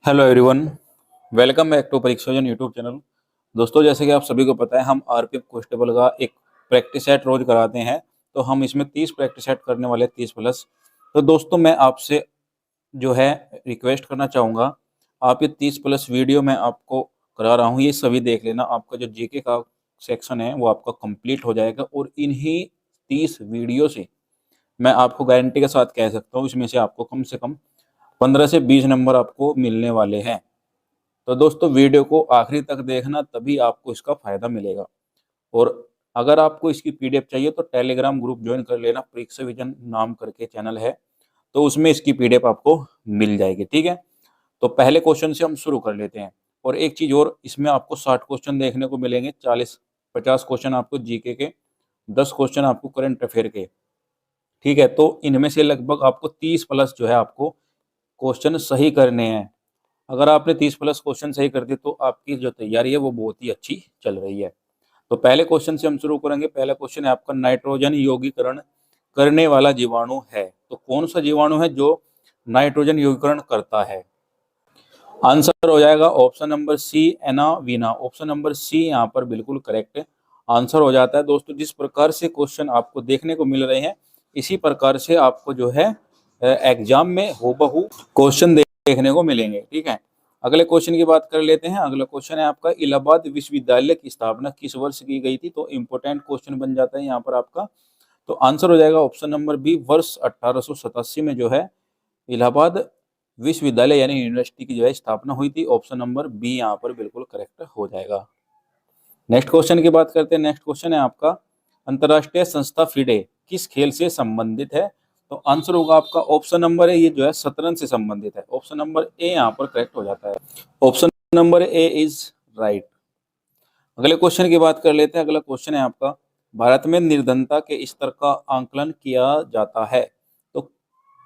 Hello everyone, welcome back to Parikshajan YouTube channel. दोस्तों, जैसे कि आप सभी को पता है, हम आरपीएफ कांस्टेबल का एक प्रैक्टिस सेट रोज कराते हैं। तो हम इसमें 30 प्रैक्टिस सेट करने वाले 30 प्लस। तो दोस्तों, मैं आपसे जो है रिक्वेस्ट करना चाहूँगा, आप ये 30 प्लस वीडियो मैं आपको करा रहा हूँ, ये सभी देख लेना। आपका जो जीके का सेक्शन है वो आपका कंप्लीट हो जाएगा और इन्हीं 30 वीडियो से मैं आपको गारंटी के साथ कह सकता हूँ, इसमें से आपको कम से कम 15 से 20 नंबर आपको मिलने वाले हैं। तो दोस्तों, वीडियो को आखिरी तक देखना, तभी आपको इसका फायदा मिलेगा। और अगर आपको इसकी पीडीएफ चाहिए तो टेलीग्राम ग्रुप ज्वाइन कर लेना, परीक्षा विजन नाम करके चैनल है, तो उसमें इसकी पीडीएफ आपको मिल जाएगी। ठीक है, तो पहले क्वेश्चन से हम शुरू कर लेते हैं। और एक चीज और, इसमें आपको 60 क्वेश्चन देखने को मिलेंगे। 40-50 क्वेश्चन आपको जीके के, 10 क्वेश्चन आपको करंट अफेयर के। ठीक है, तो इनमें से लगभग आपको 30 प्लस जो है आपको क्वेश्चन सही करने हैं। अगर आपने 30 प्लस क्वेश्चन सही कर दिए तो आपकी जो तैयारी है वो बहुत ही अच्छी चल रही है। तो पहले क्वेश्चन से हम शुरू करेंगे। पहला क्वेश्चन है आपका, नाइट्रोजन यौगीकरण करने वाला जीवाणु है। तो कौन सा जीवाणु है जो नाइट्रोजन यौगीकरण करता है? आंसर हो जाएगा ऑप्शन नंबर सी, एनावीना। ऑप्शन नंबर सी यहाँ पर बिल्कुल करेक्ट आंसर हो जाता है। दोस्तों, जिस प्रकार से क्वेश्चन आपको देखने को मिल रहे हैं, इसी प्रकार से आपको जो है एग्जाम में हूबहू क्वेश्चन देखने को मिलेंगे। ठीक है, अगले क्वेश्चन की बात कर लेते हैं। अगला क्वेश्चन है आपका, इलाहाबाद विश्वविद्यालय की स्थापना किस वर्ष की गई थी? तो इंपोर्टेंट क्वेश्चन बन जाता है यहाँ पर आपका। तो आंसर हो जाएगा ऑप्शन नंबर बी, वर्ष 1887 में जो है इलाहाबाद विश्वविद्यालय यानी यूनिवर्सिटी की जो है स्थापना हुई थी। ऑप्शन नंबर बी यहाँ पर बिल्कुल करेक्ट हो जाएगा। नेक्स्ट क्वेश्चन की बात करते हैं। नेक्स्ट क्वेश्चन है आपका, अंतर्राष्ट्रीय संस्था फिडे किस खेल से संबंधित है? तो आंसर होगा आपका ऑप्शन नंबर ए, ये जो है शतरंज से संबंधित है। ऑप्शन नंबर ए यहाँ पर करेक्ट हो जाता है। Option number A is right. अगले क्वेश्चन की बात कर लेते हैं। अगला क्वेश्चन है आपका, भारत में निर्धनता के स्तर का आंकलन किया जाता है। तो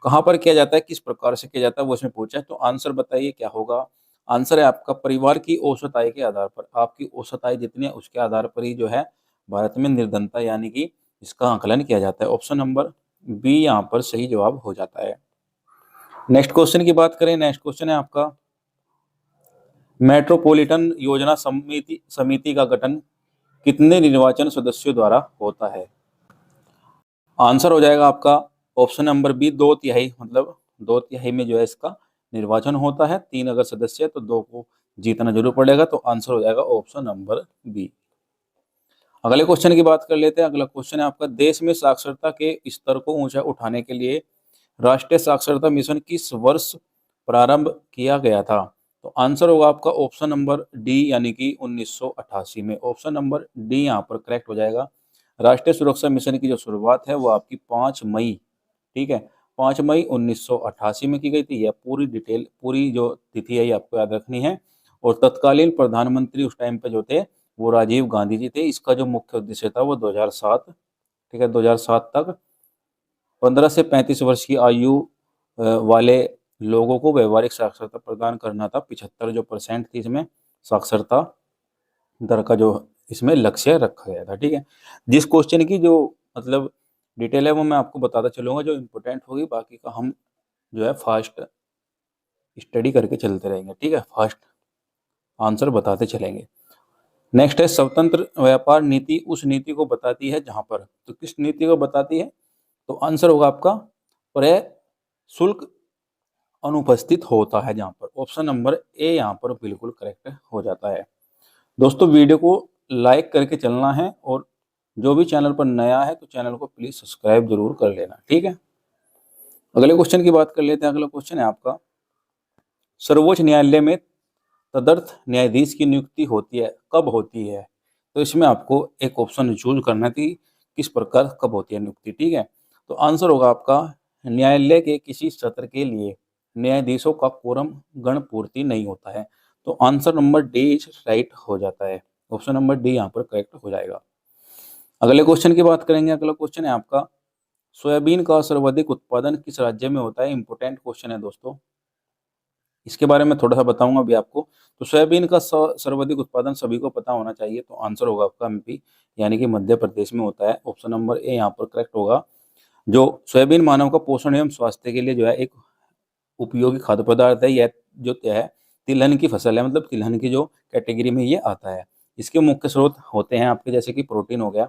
कहाँ पर किया जाता है, किस प्रकार से किया जाता है, वो इसमें पूछा है। तो आंसर बताइए क्या होगा? आंसर है आपका, परिवार की औसत आय के आधार पर। आपकी औसत आय जितनी है उसके आधार पर ही जो है भारत में निर्धनता यानी कि इसका आकलन किया जाता है। ऑप्शन नंबर बी यहाँ पर सही जवाब हो जाता है। नेक्स्ट क्वेश्चन की बात करें। नेक्स्ट क्वेश्चन है आपका, मेट्रोपॉलिटन योजना समिति समिति का गठन कितने निर्वाचन सदस्यों द्वारा होता है? आंसर हो जाएगा आपका ऑप्शन नंबर बी, 2/3। मतलब 2/3 में जो है इसका निर्वाचन होता है। 3 अगर सदस्य है तो 2 को जीतना जरूर पड़ेगा। तो आंसर हो जाएगा ऑप्शन नंबर बी। अगले क्वेश्चन की बात कर लेते हैं। अगला क्वेश्चन है आपका, देश में साक्षरता के स्तर को ऊंचा उठाने के लिए राष्ट्रीय साक्षरता मिशन किस वर्ष प्रारंभ किया गया था? तो आंसर होगा आपका ऑप्शन नंबर डी यानी कि 1988 में। ऑप्शन नंबर डी यहाँ पर करेक्ट हो जाएगा। राष्ट्रीय सुरक्षा मिशन की जो शुरुआत है वो आपकी 5 मई, ठीक है, 5 मई 1988 में की गई थी। यह पूरी डिटेल, पूरी जो तिथि है ये आपको याद रखनी है। और तत्कालीन प्रधानमंत्री उस टाइम पे जो थे वो राजीव गांधी जी थे। इसका जो मुख्य उद्देश्य था वो 2007, ठीक है, 2007 तक 15 से 35 वर्ष की आयु वाले लोगों को व्यवहारिक साक्षरता प्रदान करना था। 75% थी इसमें साक्षरता दर का जो इसमें लक्ष्य रखा गया था। ठीक है, जिस क्वेश्चन की जो मतलब डिटेल है वो मैं आपको बताता चलूंगा, जो इम्पोर्टेंट होगी। बाकी का हम जो है फास्ट स्टडी करके चलते रहेंगे। ठीक है, फास्ट आंसर बताते चलेंगे। नेक्स्ट है, स्वतंत्र व्यापार नीति उस नीति को बताती है जहां पर। तो किस नीति को बताती है? तो आंसर होगा आपका क्रय शुल्क अनुपस्थित होता है जहां पर। ऑप्शन नंबर ए यहाँ पर बिल्कुल करेक्ट हो जाता है। दोस्तों, वीडियो को लाइक करके चलना है और जो भी चैनल पर नया है तो चैनल को प्लीज सब्सक्राइब जरूर कर लेना। ठीक है, अगले क्वेश्चन की बात कर लेते हैं। अगला क्वेश्चन है आपका, सर्वोच्च न्यायालय में तदर्थ न्यायाधीश की नियुक्ति होती है, कब होती है? तो इसमें आपको एक ऑप्शन चूज करना थी, किस प्रकार कब होती है नियुक्ति। ठीक है, तो आंसर होगा आपका, न्यायालय के किसी सत्र के लिए न्यायाधीशों का कोरम गण पूर्ति नहीं होता है। तो answer number D is right हो जाता है। ऑप्शन नंबर डी यहाँ पर करेक्ट हो जाएगा। अगले क्वेश्चन की बात करेंगे। अगला क्वेश्चन है आपका, सोयाबीन का सर्वाधिक उत्पादन किस राज्य में होता है? इंपोर्टेंट क्वेश्चन है दोस्तों, इसके बारे में थोड़ा सा बताऊंगा अभी आपको। तो सोयाबीन का सर्वाधिक उत्पादन सभी को पता होना चाहिए। तो आंसर होगा आपका एमपी यानी कि मध्य प्रदेश में होता है। ऑप्शन नंबर ए यहाँ पर करेक्ट होगा। जो सोयाबीन मानव का पोषण एवं स्वास्थ्य के लिए जो है एक उपयोगी खाद्य पदार्थ है। यह जो है तिलहन की फसल है, मतलब तिलहन की जो कैटेगरी में ये आता है। इसके मुख्य स्रोत होते हैं आपके जैसे कि प्रोटीन हो गया,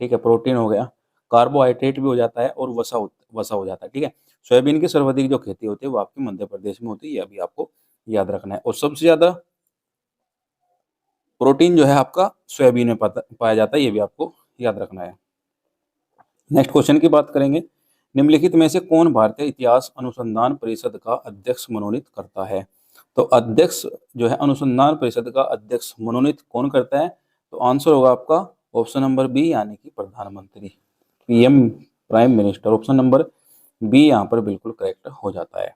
ठीक है, प्रोटीन हो गया, कार्बोहाइड्रेट भी हो जाता है और वसा हो जाता है, ठीक है। सोयाबीन की सर्वाधिक जो खेती होती है वो आपकी मध्य प्रदेश में होती है, ये अभी आपको याद रखना है। और सबसे ज्यादा प्रोटीन जो है आपका सोयाबीन में पाया जाता है, ये भी आपको याद रखना है। नेक्स्ट क्वेश्चन की बात करेंगे, निम्नलिखित में से कौन भारतीय इतिहास अनुसंधान परिषद का अध्यक्ष मनोनीत करता है? तो अध्यक्ष जो है अनुसंधान परिषद का अध्यक्ष मनोनीत कौन करता है? तो आंसर होगा आपका ऑप्शन नंबर बी, यानी कि प्रधानमंत्री, PM, prime minister. Option number B यहाँ पर बिल्कुल करेक्ट हो जाता है।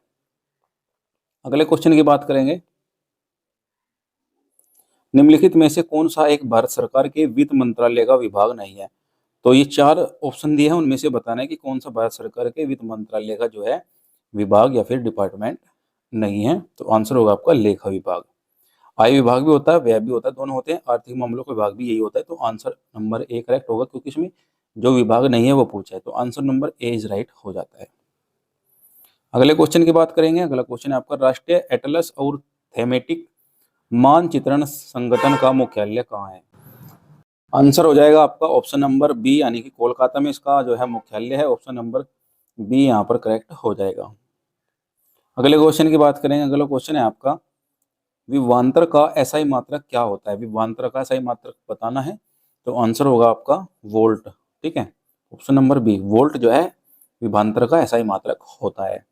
अगले क्वेश्चन की बात करेंगे, निम्नलिखित में से कौन सा एक भारत सरकार के वित्त मंत्रालय का विभाग नहीं है? तो ये 4 ऑप्शन दिए हैं, उनमें से बताना है कि कौन सा भारत सरकार के वित्त मंत्रालय का जो है विभाग या फिर डिपार्टमेंट नहीं है। तो आंसर होगा आपका लेखा विभाग। आय विभाग भी होता है, व्यय भी होता है, दोनों होते हैं। आर्थिक मामलों का विभाग भी यही होता है। तो आंसर नंबर ए करेक्ट होगा, क्योंकि इसमें जो विभाग नहीं है वो पूछा है। तो answer number A is right हो जाता है। अगले क्वेश्चन की बात करेंगे। अगला क्वेश्चन है आपका, राष्ट्रीय एटलस और थेमेटिक मानचित्रण संगठन का मुख्यालय कहाँ है? आंसर हो जाएगा आपका ऑप्शन नंबर बी, यानी कि कोलकाता में इसका जो है मुख्यालय है। ऑप्शन नंबर बी यहाँ पर करेक्ट हो जाएगा। अगले क्वेश्चन की बात करेंगे। अगला क्वेश्चन है आपका, विभवांतर का एसआई मात्रक क्या होता है? विभवांतर का एसआई मात्रक बताना है। तो आंसर होगा आपका वोल्ट, ठीक है, ऑप्शन नंबर बी, वोल्ट जो है विभवांतर का एसआई मात्रक होता है।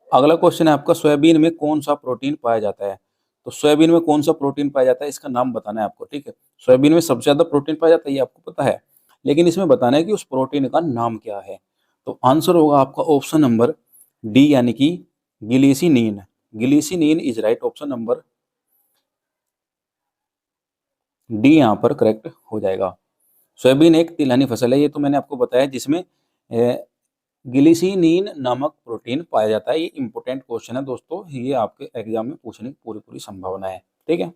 अगला क्वेश्चन है आपका, सोयाबीन में कौन सा प्रोटीन पाया जाता है? तो सोयाबीन में कौन सा प्रोटीन पाया जाता है, इसका नाम बताना है आपको, ठीक है। सोयाबीन में सबसे ज्यादा प्रोटीन पाया जाता है, ये आपको पता है, लेकिन इसमें बताना है कि उस प्रोटीन का नाम क्या है। तो आंसर होगा आपका ऑप्शन नंबर डी, यानी कि glycinin. Glycinin is right, option number D यहाँ पर करेक्ट हो जाएगा। सोयाबीन एक तिलहनी फसल है, ये तो मैंने आपको बताया, जिसमें गिलिसिनीन नामक प्रोटीन पाया जाता है। ये इंपॉर्टेंट क्वेश्चन है दोस्तों, ये आपके एग्जाम में पूछने की पूरी पूरी संभावना है, ठीक है।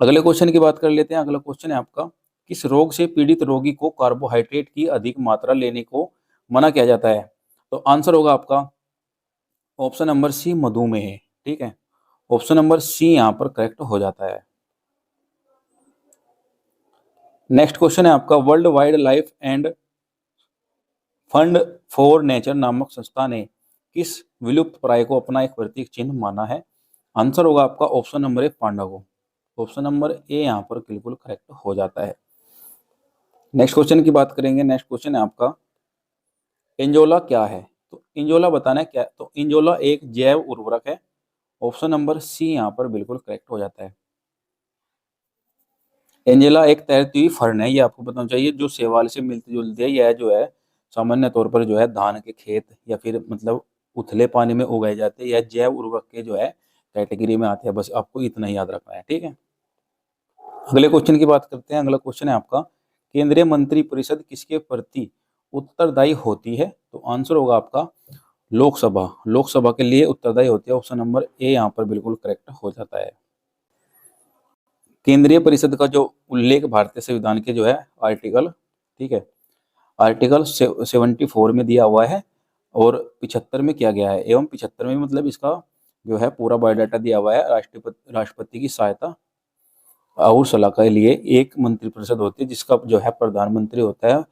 अगले क्वेश्चन की बात कर लेते हैं। अगला क्वेश्चन है आपका, किस रोग से पीड़ित रोगी को कार्बोहाइड्रेट की अधिक मात्रा लेने को मना किया जाता है? तो आंसर होगा आपका ऑप्शन नंबर सी, मधुमेह, ठीक है, ऑप्शन नंबर सी यहाँ पर करेक्ट हो जाता है। नेक्स्ट क्वेश्चन है आपका, world wild life end fund for nature नामक संस्था ने किस विलुप्त प्राय को अपना एक प्रतीक चिन्ह माना है? आंसर होगा आपका ऑप्शन नंबर ए, पांडवों। ऑप्शन नंबर ए यहाँ पर बिल्कुल करेक्ट हो जाता है। नेक्स्ट क्वेश्चन की बात करेंगे। नेक्स्ट क्वेश्चन है आपका, इंजोला क्या है? तो इंजोला बताना है क्या? तो इंजोला एक जैव उर्वरक है। ऑप्शन नंबर सी यहाँ पर बिल्कुल करेक्ट हो जाता है। एंजेला एक तैरती हुई फर्न है, ये आपको बताना चाहिए, जो शैवाल से मिलती जुलती है। यह जो है सामान्य तौर पर जो है धान के खेत या फिर मतलब उथले पानी में उगाए जाते हैं। यह जैव उर्वरक के जो है कैटेगरी में आते हैं। बस आपको इतना ही याद रखना है, ठीक है। अगले क्वेश्चन की बात करते हैं। अगला क्वेश्चन है आपका, केंद्रीय मंत्री परिषद किसके प्रति उत्तरदायी होती है? तो आंसर होगा आपका लोकसभा। लोकसभा के लिए उत्तरदायी होती है। ऑप्शन नंबर ए यहाँ पर बिल्कुल करेक्ट हो जाता है। केंद्रीय परिषद का जो उल्लेख भारतीय संविधान के जो है आर्टिकल, ठीक है, आर्टिकल 74 में दिया हुआ है और 75 में किया गया है। एवं 75 में मतलब इसका जो है पूरा बायोडाटा दिया हुआ है। राष्ट्रपति की सहायता और सलाह के लिए एक मंत्रिपरिषद होती है, जिसका जो है प्रधानमंत्री होता है,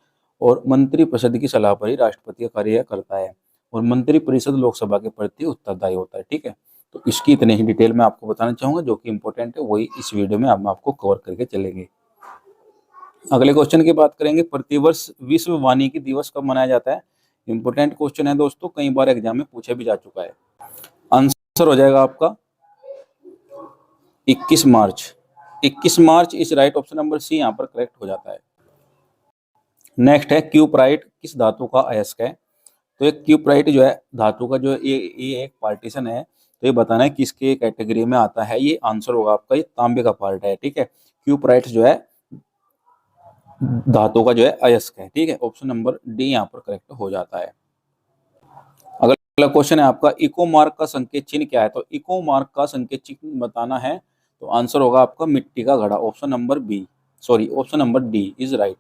और मंत्रिपरिषद की सलाह पर ही राष्ट्रपति का कार्य करता है। और मंत्रिपरिषद लोकसभा के प्रति उत्तरदायी होता है, ठीक है। तो इसकी इतने ही डिटेल में आपको बताना चाहूंगा, जो कि इंपॉर्टेंट है, वही इस वीडियो में हम आपको कवर करके चलेंगे। अगले क्वेश्चन की बात करेंगे, प्रतिवर्ष विश्व वानिकी दिवस कब मनाया जाता है? इंपॉर्टेंट क्वेश्चन है दोस्तों, कई बार एग्जाम में पूछा भी जा चुका है। आंसर हो जाएगा आपका 21 मार्च। 21 मार्च इस राइट, ऑप्शन नंबर सी यहाँ पर करेक्ट हो जाता है। नेक्स्ट है, क्यूपराइट किस धातु का अयस्क है? तो एक क्यूपराइट जो है धातु का जो ये एक पार्टीशन है। तो ये बताना है किसके कैटेगरी में आता है। ये आंसर होगा आपका, ये तांबे का पार्ट है, ठीक है। क्यूपराइट जो है धातु का जो है अयस्क है, ठीक है। ऑप्शन नंबर डी यहाँ पर करेक्ट हो जाता है। अगला क्वेश्चन है आपका, इको मार्क का संकेत चिन्ह क्या है? तो इको मार्क का संकेत चिन्ह बताना है। तो आंसर होगा आपका मिट्टी का घड़ा। Option number B, sorry, option number D is right.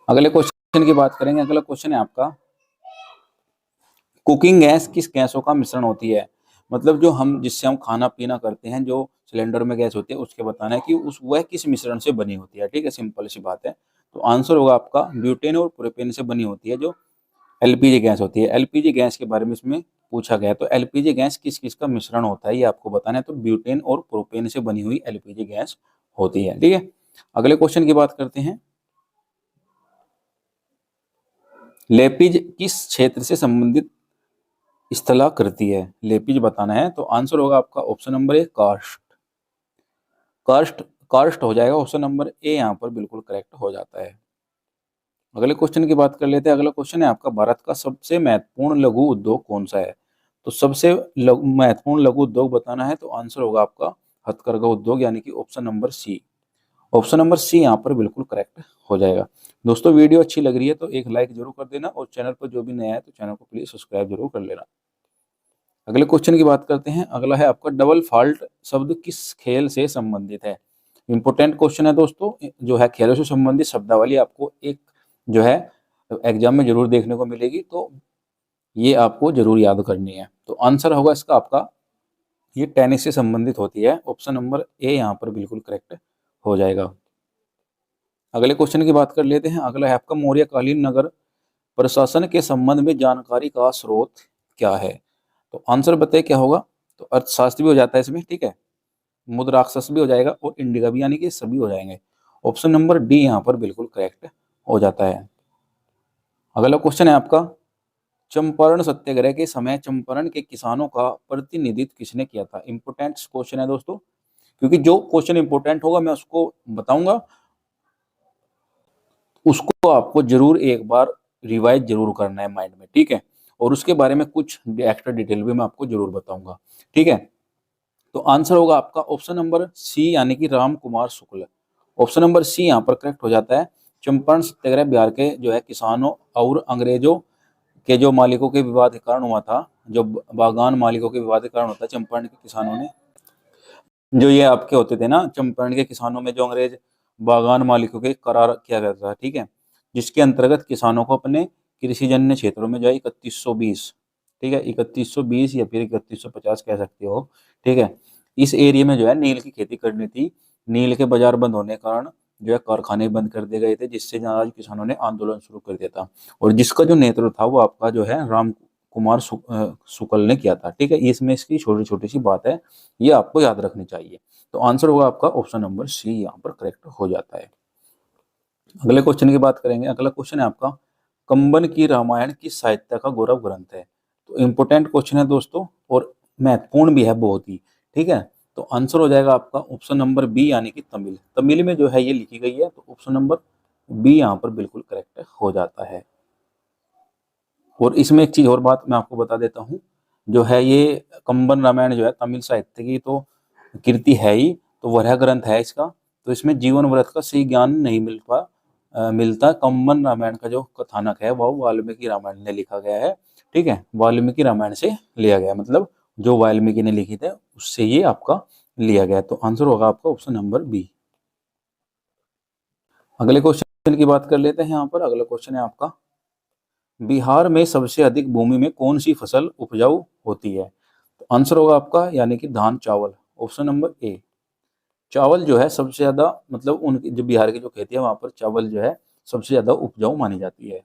अगले क्वेश्चन की बात करेंगे। अगला क्वेश्चन है आपका, कुकिंग गैस किस गैसों का मिश्रण होती है? मतलब जो हम जिससे हम खाना पीना करते हैं, जो सिलेंडर में गैस होती है, उसके बताना है कि उस वह किस मिश्रण से बनी होती है। ठीक है, सिंपल सी बात है। तो आंसर होगा आपका ब्यूटेन और प्रोपेन से बनी होती है जो एलपीजी गैस होती है। एलपीजी गैस के बारे में इसमें पूछा गया है, तो एलपीजी गैस किस किस का मिश्रण होता है ये आपको बताना है। तो ब्यूटेन और प्रोपेन से बनी हुई एलपीजी गैस होती है। ठीक है, अगले क्वेश्चन की बात करते हैं। लेपिज किस क्षेत्र से संबंधित स्थलाकृति है? लेपिज बताना है, तो आंसर होगा आपका option number A karst. Karst karst हो जाएगा, ऑप्शन नंबर ए यहाँ पर बिल्कुल करेक्ट हो जाता है। अगले क्वेश्चन की बात कर लेते हैं। अगला क्वेश्चन है आपका, भारत का सबसे महत्वपूर्ण लघु उद्योग कौन सा है? तो सबसे महत्वपूर्ण लघु उद्योग बताना है, तो आंसर होगा आपका हथकरघा उद्योग, यानी कि option number C. Option number C यहाँ पर बिल्कुल करेक्ट हो जाएगा। दोस्तों वीडियो अच्छी लग रही है तो एक लाइक जरूर कर देना, और चैनल पर जो भी नया है तो चैनल को प्लीज सब्सक्राइब जरूर कर लेना। अगले क्वेश्चन की बात करते हैं। अगला है आपका, डबल फॉल्ट शब्द किस खेल से संबंधित है? इंपोर्टेंट क्वेश्चन है दोस्तों, जो है खेलों से संबंधित शब्दावली आपको एक जो है एग्जाम में जरूर देखने को मिलेगी, तो ये आपको जरूर याद करनी है। तो आंसर होगा इसका आपका, ये टेनिस से संबंधित होती है। ऑप्शन नंबर ए यहाँ पर बिल्कुल करेक्ट हो जाएगा। अगले क्वेश्चन की बात कर लेते हैं। अगला है आपका, मौर्यकालीन नगर प्रशासन के संबंध में जानकारी का स्रोत क्या है? तो आंसर बताइए क्या होगा? तो अर्थशास्त्र भी हो जाता है इसमें, ठीक है, मुद्राक्षस भी हो जाएगा और इंडिका भी, यानी कि सभी हो जाएंगे। ऑप्शन नंबर डी यहाँ पर बिल्कुल करेक्ट हो जाता है। अगला क्वेश्चन है आपका, चंपारण सत्याग्रह के समय चंपारण के किसानों का प्रतिनिधित्व किसने किया था? इंपोर्टेंट क्वेश्चन है दोस्तों, क्योंकि जो क्वेश्चन इंपोर्टेंट होगा मैं उसको बताऊंगा, उसको आपको जरूर एक बार रिवाइज जरूर करना है माइंड में, ठीक है, और उसके बारे में कुछ एक्स्ट्रा डिटेल भी मैं आपको जरूर बताऊंगा। ठीक है, तो आंसर होगा आपका ऑप्शन नंबर सी, यानी कि Ram Kumar Shukla. Option number C यहाँ पर करेक्ट हो जाता है। चंपारण सत्याग्रह बिहार के जो है किसानों और अंग्रेजों के जो मालिकों के विवाद के कारण हुआ था, जो बागान मालिकों के विवाद के कारण होता है। चंपारण के किसानों ने, जो ये आपके होते थे ना, चंपारण के किसानों में जो अंग्रेज बागान मालिकों के करार किया गया था, ठीक है, जिसके अंतर्गत किसानों को अपने कृषिजन्य क्षेत्रों में जो है 3120, ठीक है, 3120 या फिर 3150 कह सकते हो, ठीक है, इस एरिया में जो है नील की खेती करनी थी। नील के बाजार बंद होने के कारण जो है कारखाने बंद कर दिए गए थे, जिससे नाराज किसानों ने आंदोलन शुरू कर दिया था, और जिसका जो नेतृत्व था वो आपका जो है राम कुमार शुक्ल ने किया था। ठीक है, इसमें इसकी छोटी छोटी सी बात है, ये आपको याद रखनी चाहिए। तो आंसर होगा आपका ऑप्शन नंबर सी, यहाँ पर करेक्ट हो जाता है। अगले क्वेश्चन की बात करेंगे। अगला क्वेश्चन है आपका, कंबन की रामायण किस साहित्य का गौरव ग्रंथ है? तो इंपोर्टेंट क्वेश्चन है दोस्तों, और महत्वपूर्ण भी है बहुत ही, ठीक है। तो आंसर हो जाएगा आपका ऑप्शन नंबर बी, यानी कि तमिल। तमिल में जो है ये लिखी गई है, तो ऑप्शन नंबर बी यहाँ पर बिल्कुल करेक्ट हो जाता है। और इसमें एक चीज और बात मैं आपको बता देता हूँ, जो है ये कंबन रामायण जो है तमिल साहित्य की तो कृति है ही, तो वह ग्रंथ है इसका, तो इसमें जीवन व्रत का सही ज्ञान नहीं मिलता। कंबन रामायण का जो कथानक है वह वाल्मीकि रामायण ने लिखा गया है, ठीक है, वाल्मीकि रामायण से लिया गया, मतलब जो वाल्मीकि ने लिखी थे उससे ये आपका लिया गया। तो आंसर होगा आपका ऑप्शन नंबर बी। अगले क्वेश्चन की बात कर लेते हैं। यहाँ पर अगला क्वेश्चन है आपका, बिहार में सबसे अधिक भूमि में कौन सी फसल उपजाऊ होती है? तो आंसर होगा आपका, यानी कि धान चावल, ऑप्शन नंबर ए। चावल जो है सबसे ज्यादा, मतलब उनकी जो बिहार की जो खेती है वहां पर चावल जो है सबसे ज्यादा उपजाऊ मानी जाती है।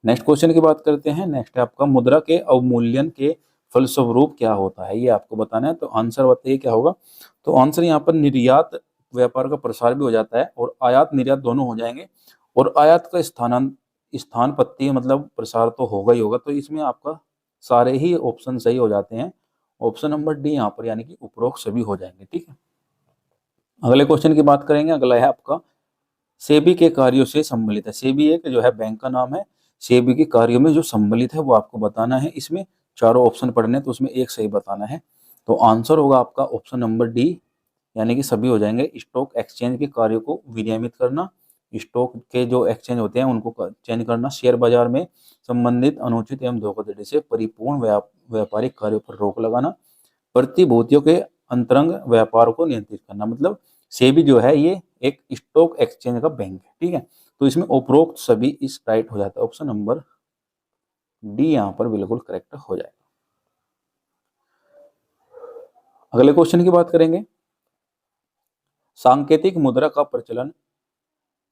नेक्स्ट क्वेश्चन की बात करते हैं। नेक्स्ट है आपका, मुद्रा के अवमूल्यन के फलस्वरूप क्या होता है, ये आपको बताना है। तो आंसर बताइए क्या होगा? तो आंसर यहाँ पर निर्यात व्यापार का प्रसार भी हो जाता है, और आयात निर्यात दोनों हो जाएंगे, और आयात का स्थान पत्ती मतलब प्रसार तो होगा ही होगा। तो इसमें आपका सारे ही ऑप्शन सही हो जाते हैं। ऑप्शन नंबर डी यहाँ पर, यानी कि उपरोक्त सभी हो जाएंगे, ठीक है। अगले क्वेश्चन की बात करेंगे। अगला है आपका, सेबी के कार्यों से सम्मिलित है। सेबी एक जो है बैंक का नाम है, सेबी के कार्यों में जो सम्मिलित है वो आपको बताना है। इसमें चारों ऑप्शन पढ़ने हैं, तो उसमें एक सही बताना है। तो आंसर होगा आपका ऑप्शन नंबर डी, यानी कि सभी हो जाएंगे। स्टॉक एक्सचेंज के कार्यों को विनियमित करना, स्टॉक के जो एक्सचेंज होते हैं उनको चेंज करना, शेयर बाजार में संबंधित अनुचित एवं धोखाधड़ी से परिपूर्ण व्यापारिक कार्यों पर रोक लगाना, प्रतिभूतियों के अंतरंग व्यापार को नियंत्रित करना। मतलब सेबी जो है ये एक स्टॉक एक्सचेंज का बैंक है, ठीक है। तो इसमें उपरोक्त सभी इस राइट हो जाता है। ऑप्शन नंबर डी यहाँ पर बिल्कुल करेक्ट हो जाएगा। अगले क्वेश्चन की बात करेंगे, सांकेतिक मुद्रा का प्रचलन,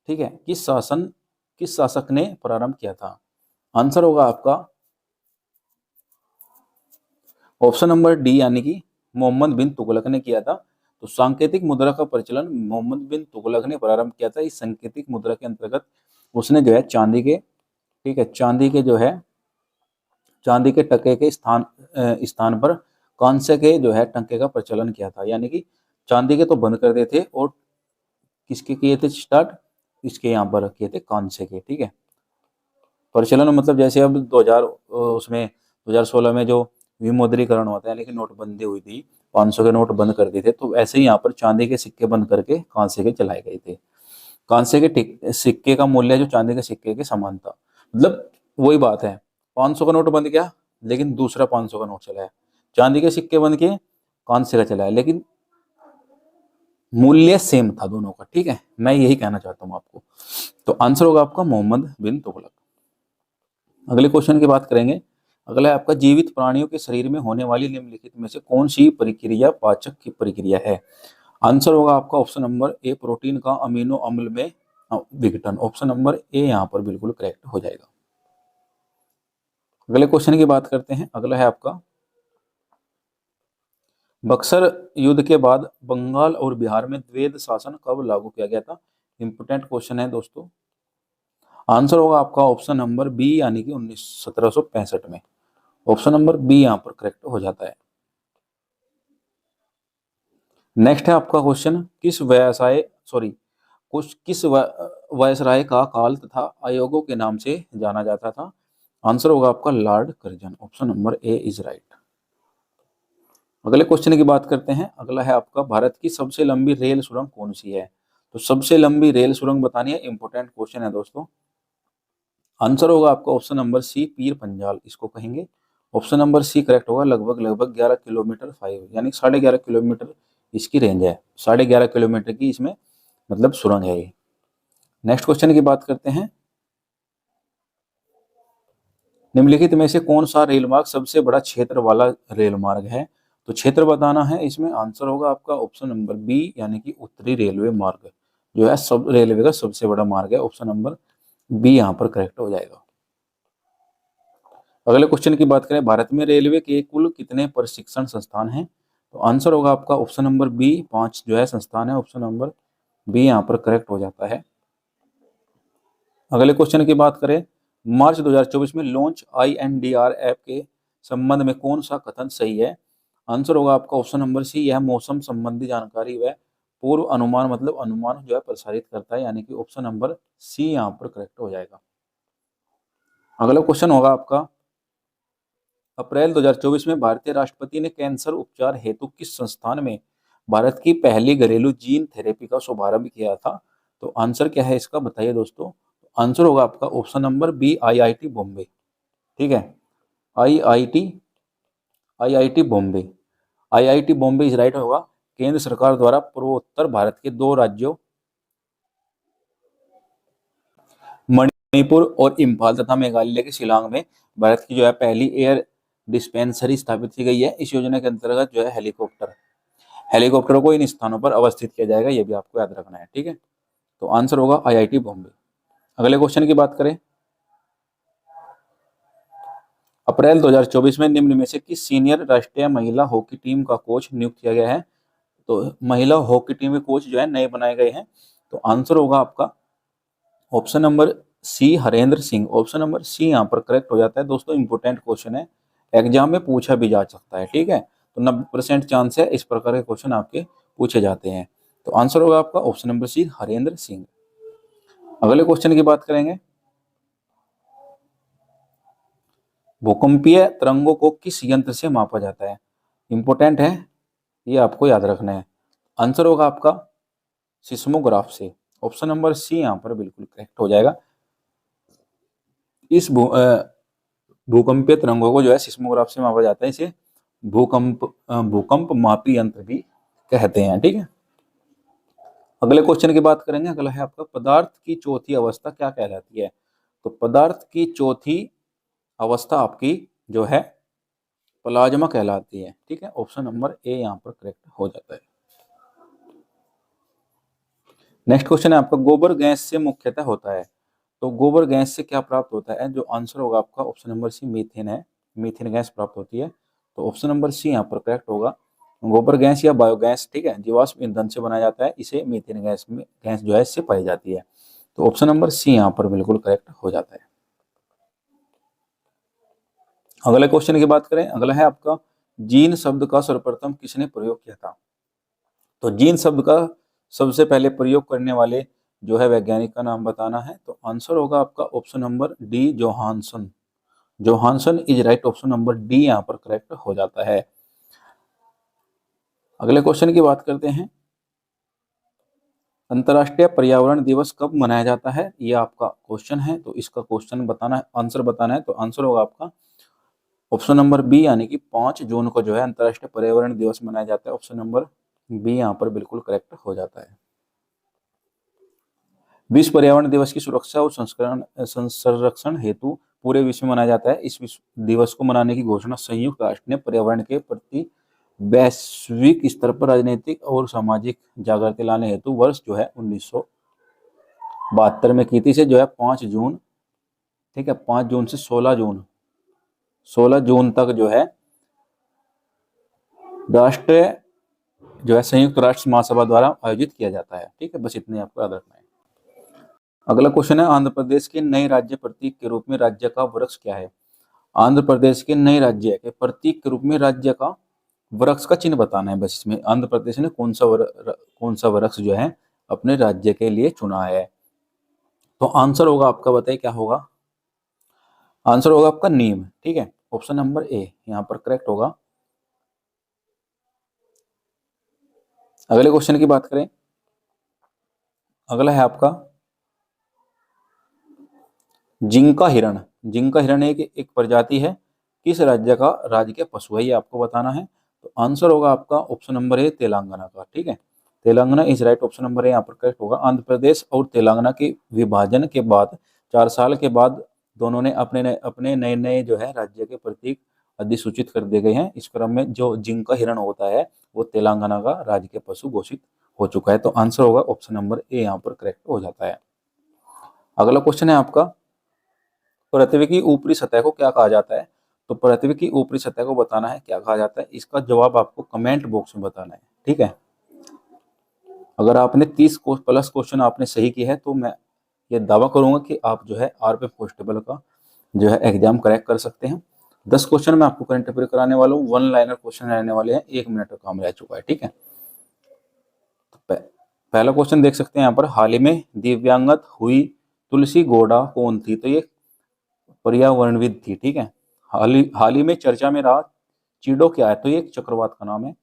ठीक है, किस शासक ने प्रारंभ किया था? आंसर होगा आपका ऑप्शन नंबर डी, यानी कि मोहम्मद बिन तुगलक ने किया था। तो सांकेतिक मुद्रा का प्रचलन मोहम्मद बिन तुगलक ने प्रारंभ किया था। इस सांकेतिक मुद्रा के अंतर्गत उसने जो है चांदी के, ठीक है, चांदी के जो है चांदी के टके के स्थान पर कांसे के जो है टंके का प्रचलन किया था। यानी कि चांदी के तो बंद कर देते और किसके किए थे स्टार्ट, इसके यहाँ पर किए थे कांसे के, ठीक है। प्रचलन मतलब जैसे अब 2000 उसमें 2016 में जो विमुद्रीकरण होता है, यानी कि नोटबंदी हुई थी, 500 के नोट बंद कर दिए थे, तो ऐसे ही यहाँ पर चांदी के सिक्के बंद करके कांसे के चलाए गए थे। कांसे के सिक्के का मूल्य जो चांदी के सिक्के के समान था, मतलब वही बात है, 500 का नोट बंद किया लेकिन दूसरा 500 का नोट चलाया, चांदी के सिक्के बंद किए कांसे का चलाया, लेकिन मूल्य सेम था दोनों का, ठीक है। मैं यही कहना चाहता हूँ आपको। तो आंसर होगा आपका मोहम्मद बिन तुगलक। अगले क्वेश्चन की बात करेंगे। अगला है आपका, जीवित प्राणियों के शरीर में होने वाली निम्नलिखित में से कौन सी प्रक्रिया पाचक की प्रक्रिया है? आंसर होगा आपका ऑप्शन नंबर ए, प्रोटीन का अमीनो अम्ल में विघटन। ऑप्शन नंबर ए यहाँ पर बिल्कुल करेक्ट हो जाएगा। अगले क्वेश्चन की बात करते हैं। अगला है आपका, बक्सर युद्ध के बाद बंगाल और बिहार में द्वैध शासन कब लागू किया गया था? इंपोर्टेंट क्वेश्चन है दोस्तों। आंसर होगा आपका ऑप्शन नंबर बी, यानी कि 1765 में। ऑप्शन नंबर बी यहाँ पर करेक्ट हो जाता है। नेक्स्ट है आपका क्वेश्चन, किस वायसराय का काल तथा आयोगों के नाम से जाना जाता था? आंसर होगा आपका Lord Curzon. Option number A is right. अगले क्वेश्चन की बात करते हैं। अगला है आपका, भारत की सबसे लंबी रेल सुरंग कौन सी है? तो सबसे लंबी रेल सुरंग बतानी है, इंपोर्टेंट क्वेश्चन है दोस्तों। आंसर होगा आपका ऑप्शन नंबर सी, पीर पंजाल इसको कहेंगे। ऑप्शन नंबर सी करेक्ट होगा। लगभग 11 किलोमीटर 5, यानी 11.5 किलोमीटर इसकी रेंज है। 11.5 किलोमीटर की इसमें मतलब सुरंग है ये। नेक्स्ट क्वेश्चन की बात करते हैं। निम्नलिखित में से कौन सा रेल मार्ग सबसे बड़ा क्षेत्र वाला रेल मार्ग है? तो क्षेत्र बताना है इसमें। आंसर होगा आपका ऑप्शन नंबर बी, यानी कि उत्तरी रेलवे मार्ग जो है सब रेलवे का सबसे बड़ा मार्ग है। ऑप्शन नंबर बी यहाँ पर करेक्ट हो जाएगा। अगले क्वेश्चन की बात करें, भारत में रेलवे के कुल कितने प्रशिक्षण संस्थान हैं? तो आंसर होगा आपका ऑप्शन नंबर बी, 5 जो है संस्थान है। ऑप्शन नंबर बी यहाँ पर करेक्ट हो जाता है। अगले क्वेश्चन की बात करें, मार्च 2024 में लॉन्च INDR ऐप के संबंध में कौन सा कथन सही है? आंसर होगा आपका ऑप्शन नंबर सी, यह मौसम संबंधी जानकारी व पूर्व अनुमान मतलब अनुमान जो है प्रसारित करता है, यानी कि ऑप्शन नंबर सी यहाँ पर करेक्ट हो जाएगा। अगला क्वेश्चन होगा आपका, अप्रैल 2024 में भारतीय राष्ट्रपति ने कैंसर उपचार हेतु किस संस्थान में भारत की पहली घरेलू जीन थेरेपी का शुभारंभ किया था? तो आंसर क्या है इसका बताइए दोस्तों। आंसर होगा आपका option number B, IIT Bombay, ठीक है। IIT IIT Bombay, IIT Bombay is right होगा। केंद्र सरकार द्वारा पूर्वोत्तर भारत के 2 राज्यों मणिपुर और इम्फाल तथा मेघालय के शिलांग में भारत की जो है पहली एयर डिस्पेंसरी स्थापित की गई है। इस योजना के अंतर्गत जो है हेलीकॉप्टरों को इन स्थानों पर अवस्थित किया जाएगा, ये भी आपको याद रखना है, ठीक है। तो आंसर होगा IIT बॉम्बे। अगले क्वेश्चन की बात करें, अप्रैल 2024 में निम्न में से किस सीनियर राष्ट्रीय महिला हॉकी टीम का कोच नियुक्त किया गया है? तो महिला हॉकी टीम के कोच जो है नए बनाए गए हैं। तो आंसर होगा आपका option number C, Harendra Singh. Option number C यहाँ पर करेक्ट हो जाता है दोस्तों। इंपोर्टेंट क्वेश्चन है, एग्जाम में पूछा भी जा सकता है, ठीक है। तो 90% चांस है इस प्रकार के क्वेश्चन आपके पूछे जाते हैं। तो आंसर होगा आपका option number C, Harendra Singh. अगले क्वेश्चन की बात करेंगे, भूकंपीय तरंगों को किस यंत्र से मापा जाता है? इंपोर्टेंट है, ये आपको याद रखना है। आंसर होगा आपका सिस्मोग्राफ से। ऑप्शन नंबर सी यहाँ पर बिल्कुल करेक्ट हो जाएगा। इस भूकंपीय तरंगों को जो है सिस्मोग्राफ से मापा जाता है। इसे भूकंप मापी यंत्र भी कहते हैं, ठीक है। अगले क्वेश्चन की बात करेंगे। अगला है आपका, पदार्थ की चौथी अवस्था क्या कहलाती है? तो पदार्थ की चौथी अवस्था आपकी जो है प्लाज्मा कहलाती है। ठीक है, ऑप्शन नंबर ए यहाँ पर करेक्ट हो जाता है। नेक्स्ट क्वेश्चन है आपका, गोबर गैस से मुख्यतः होता है। तो गोबर गैस से क्या प्राप्त होता है? जो आंसर होगा आपका ऑप्शन नंबर सी, मीथेन है। मीथेन गैस प्राप्त होती है, तो ऑप्शन नंबर सी यहाँ पर करेक्ट होगा। गोबर गैस या बायोगैस, ठीक है, जीवाश्म ईंधन से बनाया जाता है, इसे मीथेन गैस में गैस जो है इससे पाई जाती है। तो ऑप्शन नंबर सी यहाँ पर बिल्कुल करेक्ट हो जाता है। अगले क्वेश्चन की बात करें, अगला है आपका, जीन शब्द का सर्वप्रथम किसने प्रयोग किया था? तो जीन शब्द का सबसे पहले प्रयोग करने वाले जो है वैज्ञानिक का नाम बताना है। तो आंसर होगा आपका option number D, Johansson. Johansson is right, option number D यहाँ पर करेक्ट हो जाता है। अगले क्वेश्चन की बात करते हैं, अंतर्राष्ट्रीय पर्यावरण दिवस कब मनाया जाता है? ये आपका क्वेश्चन है, तो इसका क्वेश्चन बताना है, आंसर बताना है। तो आंसर होगा आपका ऑप्शन नंबर बी, यानी कि 5 जून को जो है अंतर्राष्ट्रीय पर्यावरण दिवस मनाया जाता है। ऑप्शन नंबर बी यहाँ पर बिल्कुल करेक्ट हो जाता है। विश्व पर्यावरण दिवस की सुरक्षा और संरक्षण हेतु पूरे विश्व में मनाया जाता है। इस विश्व दिवस को मनाने की घोषणा संयुक्त राष्ट्र ने पर्यावरण के प्रति वैश्विक स्तर पर राजनीतिक और सामाजिक जागृति लाने हेतु वर्ष जो है 1972 में की थी। से जो है 5 जून, ठीक है, 5 जून से 16 जून तक जो है राष्ट्रीय जो है संयुक्त राष्ट्र महासभा द्वारा आयोजित किया जाता है। ठीक है, बस इतने आपको याद रखना है। अगला क्वेश्चन है, आंध्र प्रदेश के नए राज्य प्रतीक के रूप में राज्य का वृक्ष क्या है? आंध्र प्रदेश के नए राज्य के प्रतीक के रूप में राज्य का वृक्ष का चिन्ह बताना है। बस इसमें आंध्र प्रदेश ने कौन सा वृक्ष जो है अपने राज्य के लिए चुना है। तो आंसर होगा आपका, बताइए क्या होगा? आंसर होगा आपका नीम। ठीक है, ऑप्शन नंबर ए यहाँ पर करेक्ट होगा। अगले क्वेश्चन की बात करें, अगला है आपका जिंका हिरण। जिंका हिरण एक प्रजाति है, किस राज्य का राजकीय पशु है, ये आपको बताना है। तो आंसर होगा आपका ऑप्शन नंबर ए, तेलंगाना का। ठीक है, Telangana is right, option number A यहाँ पर करेक्ट होगा। आंध्र प्रदेश और तेलंगाना के विभाजन के बाद 4 साल के बाद दोनों ने अपने नए नए जो है राज्य के प्रतीक अधिसूचित कर दिए गए हैं। इस क्रम में जो जिंका हिरण होता है वो तेलंगाना का राजकीय पशु घोषित हो चुका है। तो आंसर होगा ऑप्शन नंबर ए यहाँ पर करेक्ट हो जाता है। अगला क्वेश्चन है आपका, पृथ्वी की ऊपरी सतह को क्या कहा जाता है? तो पृथ्वी की ऊपरी सतह को बताना है क्या कहा जाता है, इसका जवाब आपको कमेंट बॉक्स में बताना है। ठीक है, अगर आपने 30 प्लस क्वेश्चन आपने सही किए हैं तो मैं ये दावा करूंगा कि आप जो है आरपीएफ कांस्टेबल का जो है एग्जाम क्रैक कर सकते हैं। 10 क्वेश्चन मैं आपको करंट अफेयर कराने वाला हूँ, 1 लाइनर क्वेश्चन रहने वाले हैं, 1 मिनट का काम रह चुका है। ठीक है, तो पहला क्वेश्चन देख सकते हैं यहाँ पर, हाल ही में दिव्यांगत हुई तुलसी गौड़ा कौन थी? तो ये पर्यावरणविद थी। ठीक है, हाल ही में चर्चा में रहा चीडो क्या है? तो ये चक्रवात का नाम है।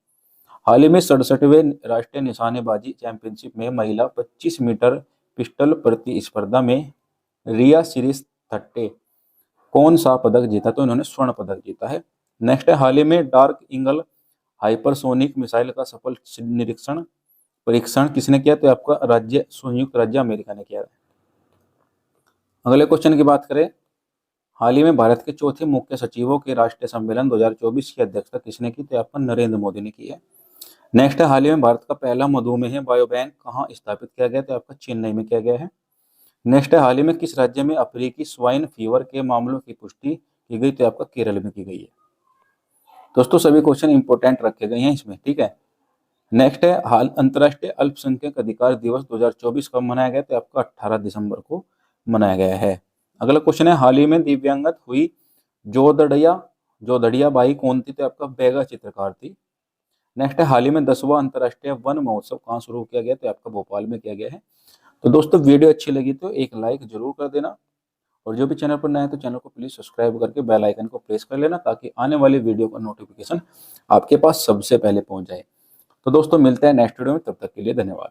हाल ही में 67वें राष्ट्रीय निशानेबाजी चैंपियनशिप में महिला 25 मीटर पिस्टल प्रतिस्पर्धा में रिया सिरिस्थट्टे कौन सा पदक जीता? तो इन्होंने स्वर्ण पदक जीता है। नेक्स्ट है, हाल ही में डार्क ईगल हाइपरसोनिक मिसाइल का सफल परीक्षण किसने किया? तो आपका संयुक्त राज्य अमेरिका ने किया है। अगले क्वेश्चन की बात करें, हाल ही में भारत के चौथे मुख्य सचिवों के राष्ट्रीय सम्मेलन 2024 की अध्यक्षता किसने की? तो आपका नरेंद्र मोदी ने की है। नेक्स्ट है, हाल ही में भारत का पहला मधुमेह बायो बैंक कहाँ स्थापित किया गया? तो आपका चेन्नई में किया गया है। नेक्स्ट है, हाल ही में किस राज्य में अफ्रीकी स्वाइन फीवर के मामलों की पुष्टि की गई? तो आपका केरल में की गई है। दोस्तों सभी क्वेश्चन इंपोर्टेंट रखे गए हैं इसमें। ठीक है, नेक्स्ट है, हाल अंतर्राष्ट्रीय अल्पसंख्यक अधिकार दिवस 2024 कब मनाया गया? तो आपका 18 दिसंबर को मनाया गया है। अगला क्वेश्चन है, हाल ही में दिव्यांगत हुई जोदड़िया बाई कौन थी? तो आपका बेगा चित्रकार थी। नेक्स्ट है, हाल ही में 10वां अंतर्राष्ट्रीय वन महोत्सव कहाँ शुरू किया गया? तो आपका भोपाल में किया गया है। तो दोस्तों वीडियो अच्छी लगी तो एक लाइक जरूर कर देना, और जो भी चैनल पर नए हैं तो चैनल को प्लीज सब्सक्राइब करके बेल आइकन को प्रेस कर लेना, ताकि आने वाली वीडियो का नोटिफिकेशन आपके पास सबसे पहले पहुंच जाए। तो दोस्तों मिलते हैं नेक्स्ट वीडियो में, तब तक के लिए धन्यवाद।